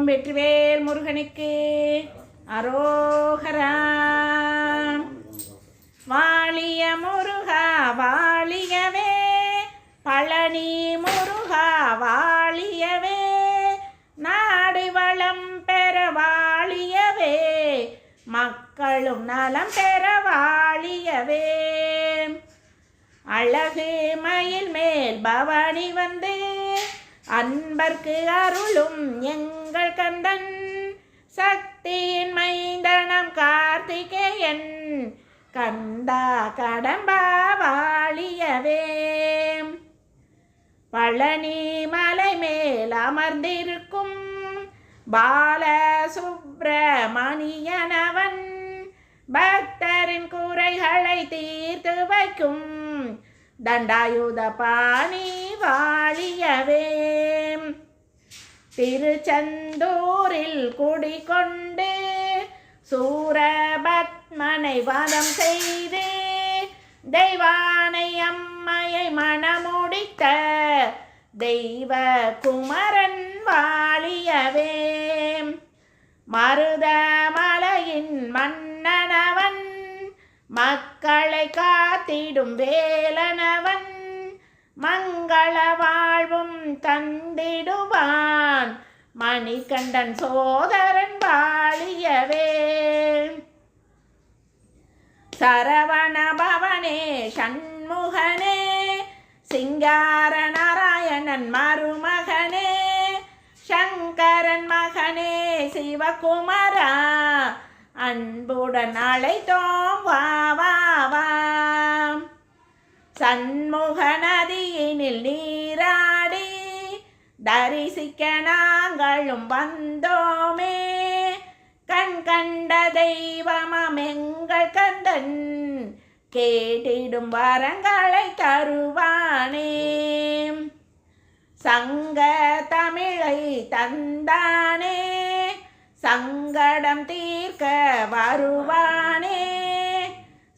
வெற்றிவேல் முருகனுக்கு அரோகரா. வாழிய முருகா வாழியவே, பழனி முருகா வாழியவே, நாடு வளம் பெற வாழியவே, மக்களும் நலம் பெற வாழியவே. அழகு மயில் மேல் பவனி வந்து அன்பர்க்கு அருளும் எங்கள் கந்தன், சக்தியின் மைந்தனம் கார்த்திகேயன், கந்தா கடம்பா வாழியவே. பழனி மலை மேல் அமர்ந்திருக்கும் பால சுப்பிரமணியனவன், பக்தரின் குறைகளை தீர்த்து வைக்கும் தண்டாயுத பாணி வாழியவே. திருச்செந்தூரில் குடிகொண்டு சூரபத்மனை வதம் செய்து தெய்வானை அம்மையை மணமுடித்த தெய்வ குமரன் வாழியவே. மருதமலையின் மன்னனவன், மக்களை காத்திடும் வேலனவன், மங்கள வாழ்வும் தந்திடுவான் மணிகண்டன் சோதரன் வாழியவே. சரவண பவனே சண்முகனே, சிங்கார நாராயணன் மருமகனே, சங்கரன் மகனே சிவகுமாரா, அன்புடன் அழைத்தோம் வா வா வா. சண்முக நதியினில் நீராடி தரிசிக்க நாங்களும் வந்தோமே, கண் கண்ட தெய்வமாம் எங்கள் கந்தன், கேட்டிடும் வரங்களை தருவானே. சங்க தமிழை தந்தானே, சங்கடம் தீர்க்க வருவானே,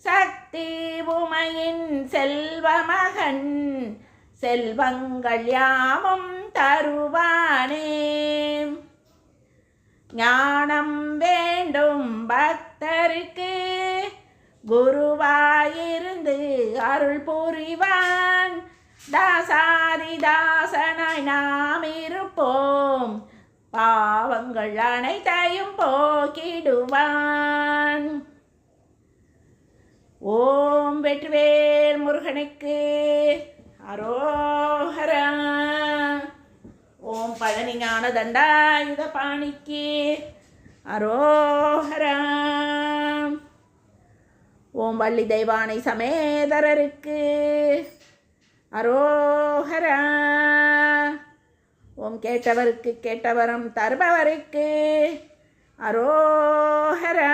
சக்தி உமையின் செல்வமகன், செல்வங்கள் யாவும் தருவானே. ஞானம் வேண்டும் பக்தருக்கு, குருவாயிருந்து அருள் புரிவான், தாசாதி தாசனாய் நாம் இருப்போம், பாவங்கள் அனைத்தையும் போக்கிடுவான். ஓம் வெற்றிவேல் முருகனுக்கு அரோகரா. ஓம் பழனி ஞான தண்டாயுத பாணிக்கு அரோகரா. ஓம் வள்ளி தெய்வானை சமேதரருக்கு அரோகரா. ஓம் கேட்டவருக்கு கேட்டவரம் தருபவருக்கு அரோகரா.